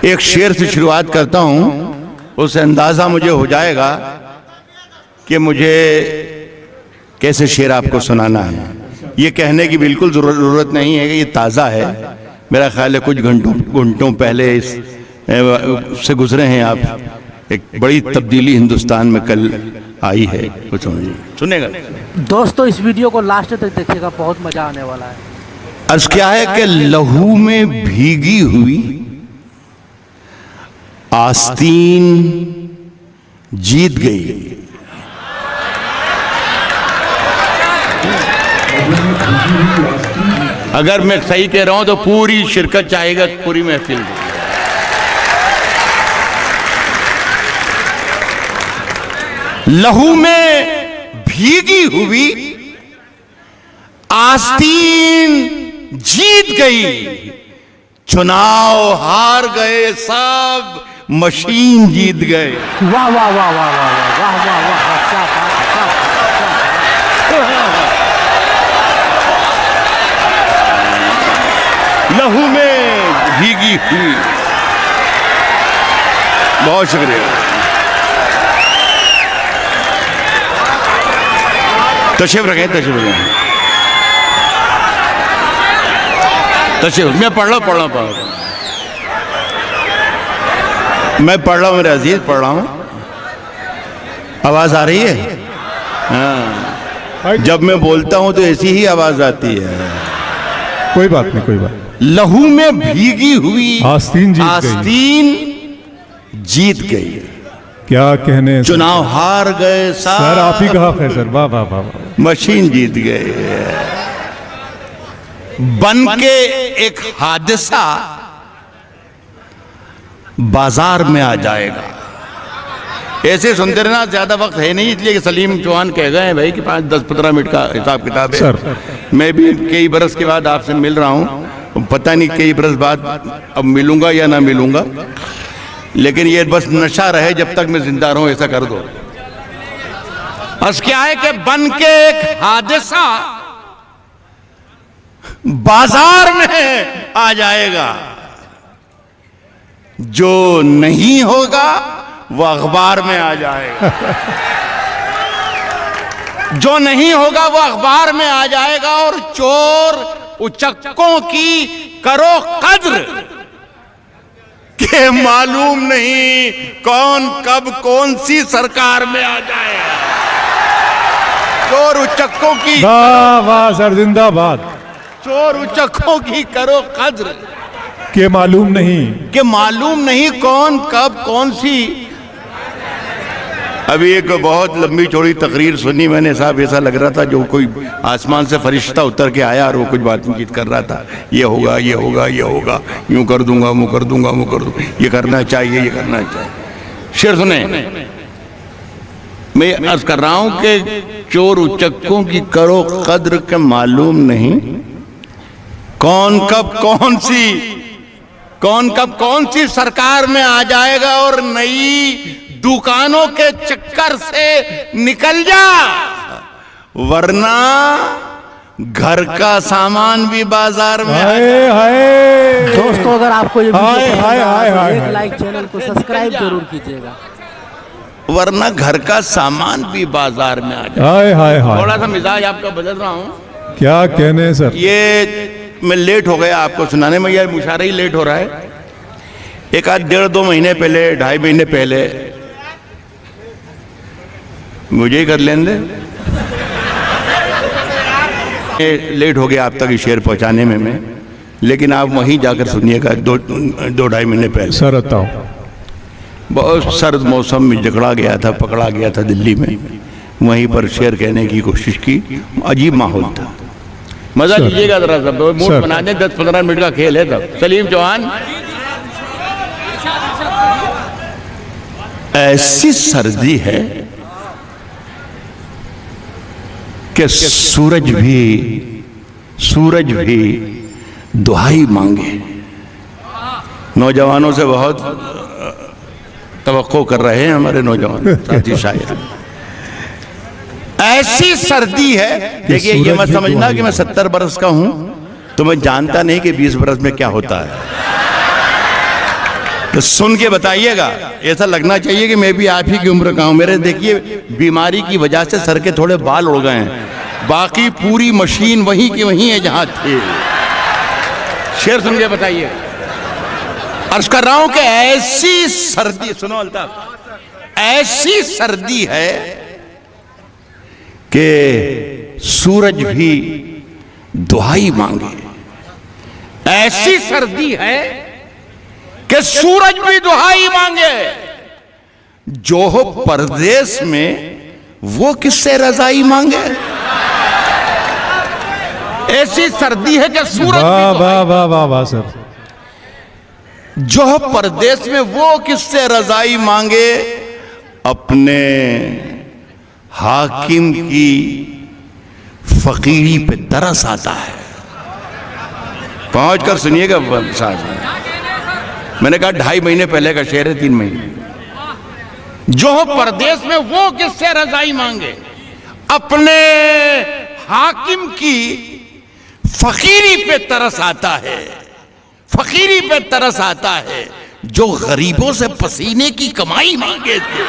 एक शेर से शुरुआत करता हूं, उससे अंदाजा मुझे हो जाएगा कि मुझे कैसे शेर आपको सुनाना है। ये कहने की बिल्कुल जरूरत नहीं है कि ये ताज़ा है। मेरा ख्याल है कुछ घंटों पहले इस से गुजरे हैं आप। एक बड़ी तब्दीली हिंदुस्तान में कल आई है, कुछ सुनेगा। दोस्तों इस वीडियो को लास्ट तक देखिएगा, बहुत मजा आने वाला है। अर्ज क्या है कि लहू में भीगी हुई आस्तीन जीत गई। अगर मैं सही कह रहा हूं तो पूरी शिरकत चाहेगा, पूरी महफिल। लहू में भीगी हुई आस्तीन जीत गई, चुनाव हार गए सब, मशीन जीत गए। वाह वाह वाह वाह वाह वाह वाह वाह वाह, क्या बात है। लहू में भीगी हुई। बहुत शुक्रिया। तशरीफ रखें, तशरीफ रखें, तशरीफ। मैं पढ़ रहा हूँ मैं पढ़ रहा हूँ, मेरे अजीज पढ़ रहा हूँ। आवाज आ रही है? हाँ, जब मैं बोलता हूँ तो ऐसी ही आवाज आती है। कोई बात नहीं, कोई बात। लहू में भीगी हुई आस्तीन जीत गई। क्या कहने, चुनाव हार गए सर। आप ही कहा है सर। वाह वाह वाह। मशीन जीत गए। बन के एक हादसा बाजार में आ जाएगा। ऐसे सुनते रहना, ज्यादा वक्त है नहीं, इसलिए कि सलीम चौहान कह गए हैं भाई कि 5-10-15 मिनट का हिसाब किताब है। सर मैं भी कई बरस के बाद आपसे मिल रहा हूं, पता नहीं कई बरस बाद अब मिलूंगा या ना मिलूंगा, लेकिन ये बस नशा रहे जब तक मैं जिंदा रहूं, ऐसा कर दो। बस क्या है कि बन के एक हादसा बाजार में आ जाएगा। जो नहीं होगा वो अखबार में आ जाएगा। जो नहीं होगा वो अखबार में आ जाएगा। और चोर उचक्कों की करो कद्र के मालूम नहीं कौन कब कौन सी सरकार में आ जाएगा। चोर उचक्कों की, वाह वाह सर, जिंदाबाद। चोर उचक्कों की करो कद्र के मालूम नहीं कौन कब कौन सी। अभी एक बहुत लंबी चौड़ी तकरीर सुनी मैंने साहब, ऐसा लग रहा था जो कोई आसमान से फरिश्ता उतर के आया और वो कुछ बातचीत कर रहा था। ये होगा, ये होगा, ये होगा, यूं कर दूंगा, मुँह कर दूंगा, मुँह कर दूंगा, ये करना चाहिए, ये करना चाहिए। शेर सुने, मैं अर्ज कर रहा हूं कि चोर उचक्कों की करो कद्र के मालूम नहीं कौन कब कौन सी सरकार में आ जाएगा। और नई दुकानों के चक्कर से निकल जा, वरना घर का सामान भी बाजार में। दोस्तों अगर आपको ये वीडियो एक लाइक, चैनल को सब्सक्राइब जरूर कीजिएगा, वरना घर का सामान भी बाजार में आ जाए। थोड़ा सा मिजाज आपका बदल रहा हूँ। क्या कहने सर। ये मैं लेट हो गया आपको सुनाने में, यार मुशारा ही लेट हो रहा है। एक आध 1.5-2 महीने पहले, 2.5 महीने पहले, मुझे ही कर लेने लेट हो गया आप तक शेर पहुंचाने में मैं, लेकिन आप वहीं जाकर सुनिएगा। 2-2.5 महीने पहले सर बताओ। बहुत सर्द मौसम में पकड़ा गया था दिल्ली में। वहीं पर शेर कहने की कोशिश की। अजीब माहौल था, मजा लीजिएगा जरा सब। मूड बना दे, 10-15 मिनट का खेल है तब। सलीम चौहान, ऐसी सर्दी है कि सूरज भी दुहाई मांगे। नौजवानों से बहुत तवक्को कर रहे हैं हमारे नौजवान साथी शायर। ऐसी सर्दी है, देखिए ये मत समझना कि मैं 70 बरस का हूं तो मैं जानता नहीं कि 20 बरस में क्या होता है। तो सुन के बताइएगा, ऐसा लगना चाहिए कि मैं भी आप ही की उम्र का हूं। मेरे देखिए बीमारी की वजह से सर के थोड़े बाल उड़ गए हैं, बाकी पूरी मशीन वहीं की वहीं है जहां थे। शेर सुन के बताइए। अर्ज कर रहा हूं कि ऐसी सर्दी, सुनो अल्ताफ, ऐसी सर्दी है कि सूरज भी दुहाई मांगे। ऐसी सर्दी है कि सूरज भी दुहाई मांगे। जो हो परदेश में वो किससे रजाई मांगे। ऐसी सर्दी है कि सूरज वाह भी वाह वाह वाह वाह सर। जो हो परदेश में वो किससे रजाई मांगे। अपने हाकिम की फकीरी पे तरस आता है। पहुंच कर सुनिएगा साहब, मैंने कहा 2.5 महीने पहले का शेर है, 3 महीने। जो हो परदेश में वो किससे रजाई मांगे। अपने हाकिम की फकीरी पे तरस आता है। फकीरी पे तरस आता है। जो गरीबों से पसीने की कमाई मांगे थे।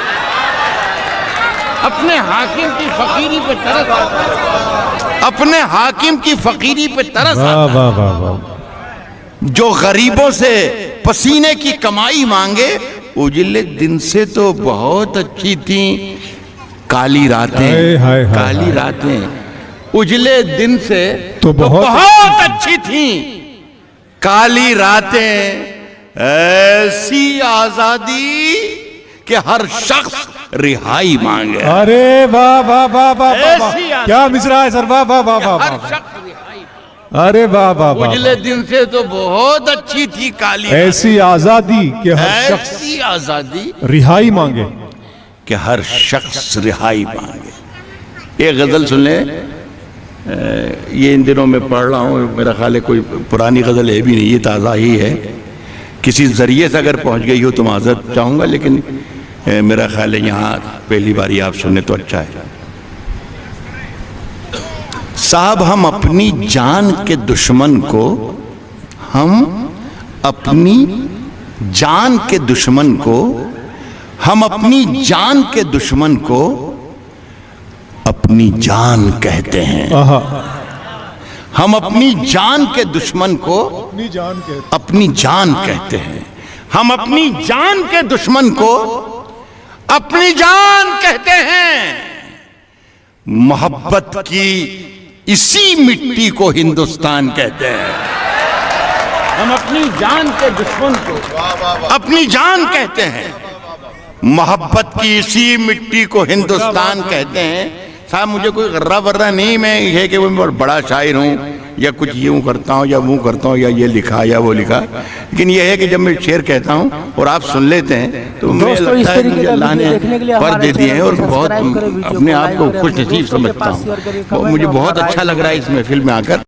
अपने हाकिम की फकीरी पे तरस आता है। अपने हाकिम की फकीरी पे तरस वाह आता है। वाह वाह वाह। जो गरीबों से पसीने की कमाई मांगे। उजले दिन से तो बहुत अच्छी थी काली रातें। हाय, हाय, हाय, काली हाय। रातें उजले दिन से तो बहुत अच्छी थी काली रातें। ऐसी आजादी कि हर शख्स रिहाई मांगे। अरे वाह वाह वाह वाह वाह वाह। ऐसी आजादी। क्या मिसरा है सर, वाह वाह वाह वाह हर वाह। शख्स रिहाई। अरे वाह वाह वाह। उजले दिन से तो बहुत अच्छी थी काली ऐसी आजादी कि हर रातें। शख्स ऐसी आजादी रिहाई मांगे। कि हर शख्स रिहाई मांगे। एक गजल सुन ले, ये इन दिनों में पढ़ रहा हूँ, मेरा ख्याल है कोई पुरानी गजल है भी नहीं, ये ताज़ा ही है। किसी जरिए से अगर पहुँच गई हो तो माजरत चाहूँगा, लेकिन मेरा ख्याल है यहाँ पहली बारी आप सुने तो अच्छा है। साहब हम अपनी जान के दुश्मन को, हम अपनी जान के दुश्मन को, हम अपनी जान के दुश्मन को अपनी जान कहते हैं। आहा। हम अपनी जान के दुश्मन को अपनी जान के अपनी जान कहते हैं। हम अपनी जान के दुश्मन को अपनी जान कहते हैं। मोहब्बत की इसी मिट्टी को हिंदुस्तान कहते हैं। हम अपनी जान के दुश्मन को अपनी जान कहते हैं। मोहब्बत की इसी मिट्टी को हिंदुस्तान कहते हैं। साहब मुझे कोई गर्रा वर्रा नहीं, मैं ये कि वो बहुत बड़ा शायर हूँ या कुछ यूँ करता हूँ या वो करता हूँ या ये लिखा या वो लिखा, लेकिन ये है कि जब मैं शेर कहता हूँ और आप सुन लेते हैं तो मुझे दोस्तों, लगता इस है तरीके मुझे का अल्लाह ने वीडियो देखने के लिए पर हमारे दे दिए हैं और चैनल को बहुत सब्सक्राइब करें, वीडियो अपने को आप को लाइक करें, खुश नसीब दोस्तों के समझता पास हूँ। शेयर करें, कमेंट मुझे और बहुत राय अच्छा लग रहा है इस महफिल में आकर।